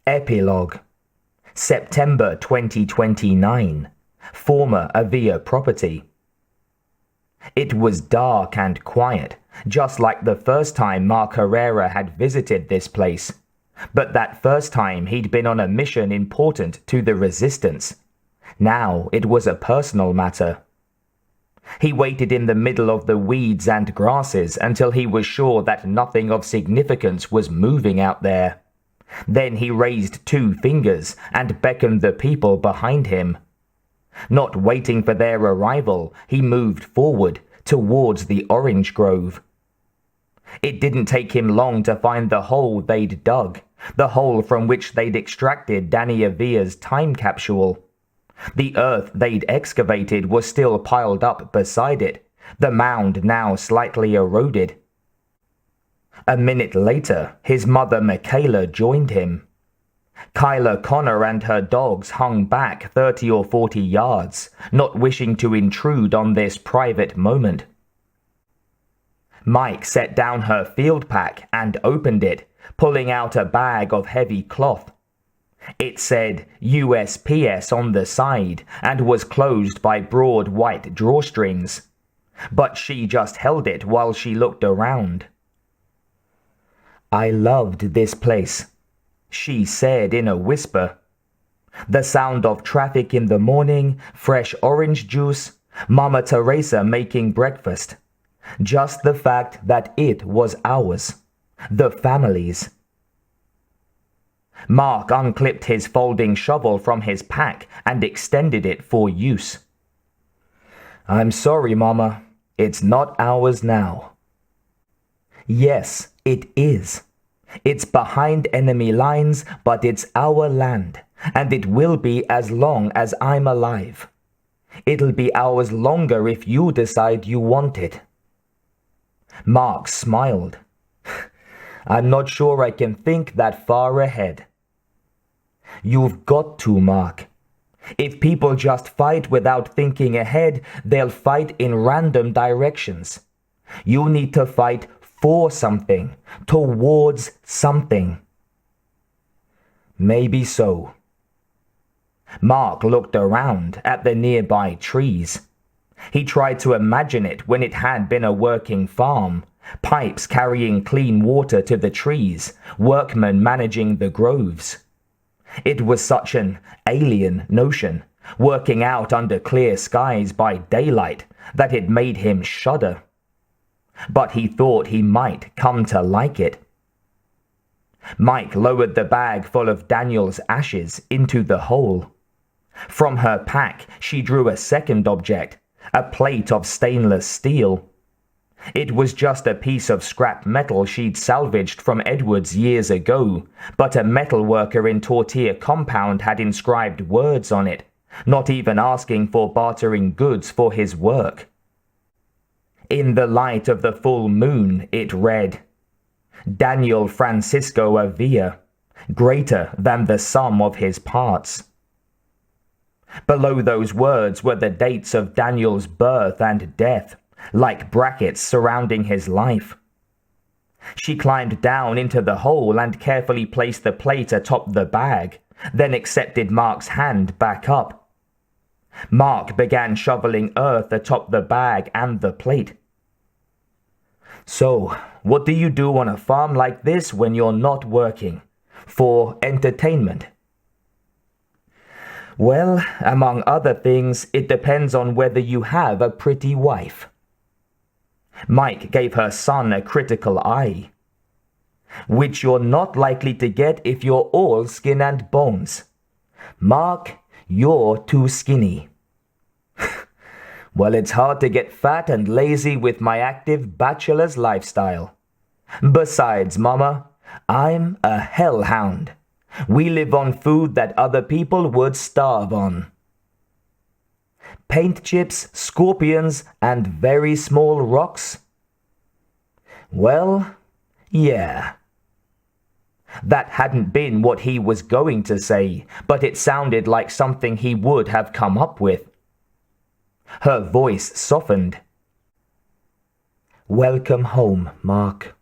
Epilogue. September 2029. Former Avila property. It was dark and quiet, just like the first time Mark Herrera had visited this place. But that first time he'd been on a mission important to the Resistance. Now it was a personal matter. He waited in the middle of the weeds and grasses until he was sure that nothing of significance was moving out there. Then he raised 2 fingers and beckoned the people behind him. Not waiting for their arrival, he moved forward towards the orange grove. It didn't take him long to find the hole they'd dug, the hole from which they'd extracted Danny Avila's time capsule. The earth they'd excavated was still piled up beside it, the mound now slightly eroded. A minute later, his mother Michaela joined him. Kyla Connor and her dogs hung back 30 or 40 yards, not wishing to intrude on this private moment. Mike set down her field pack and opened it, pulling out a bag of heavy cloth. It said USPS on the side and was closed by broad white drawstrings. But she just held it while she looked around. "I loved this place," she said in a whisper. The sound of traffic in the morning, fresh orange juice, Mama Teresa making breakfast. Just the fact that it was ours. The family's. Mark unclipped his folding shovel from his pack and extended it for use. "I'm sorry, Mama. It's not ours now." "Yes, it is. It's behind enemy lines, but it's our land, and it will be as long as I'm alive. It'll be ours longer if you decide you want it." Mark smiled. "I'm not sure I can think that far ahead." "You've got to, Mark. If people just fight without thinking ahead, they'll fight in random directions. You need to fight for something, towards something." "Maybe so." Mark looked around at the nearby trees. He tried to imagine it when it had been a working farm, pipes carrying clean water to the trees, workmen managing the groves. It was such an alien notion, working out under clear skies by daylight, that it made him shudder. But he thought he might come to like it. Mike lowered the bag full of Daniel's ashes into the hole. From her pack, she drew a second object, a plate of stainless steel. It was just a piece of scrap metal she'd salvaged from Edwards years ago, but a metal worker in Tortilla compound had inscribed words on it, not even asking for bartering goods for his work. In the light of the full moon, it read, "Daniel Francisco Avila, greater than the sum of his parts." Below those words were the dates of Daniel's birth and death, like brackets surrounding his life. She climbed down into the hole and carefully placed the plate atop the bag, then accepted Mark's hand back up. Mark began shoveling earth atop the bag and the plate. "So, what do you do on a farm like this when you're not working? For entertainment?" "Well, among other things, it depends on whether you have a pretty wife." Mike gave her son a critical eye. "Which you're not likely to get if you're all skin and bones. Mark, you're too skinny." "Well, it's hard to get fat and lazy with my active bachelor's lifestyle. Besides, Mama, I'm a hellhound. We live on food that other people would starve on. Paint chips, scorpions, and very small rocks?" "Well, yeah." That hadn't been what he was going to say, but it sounded like something he would have come up with. Her voice softened. "Welcome home, Mark."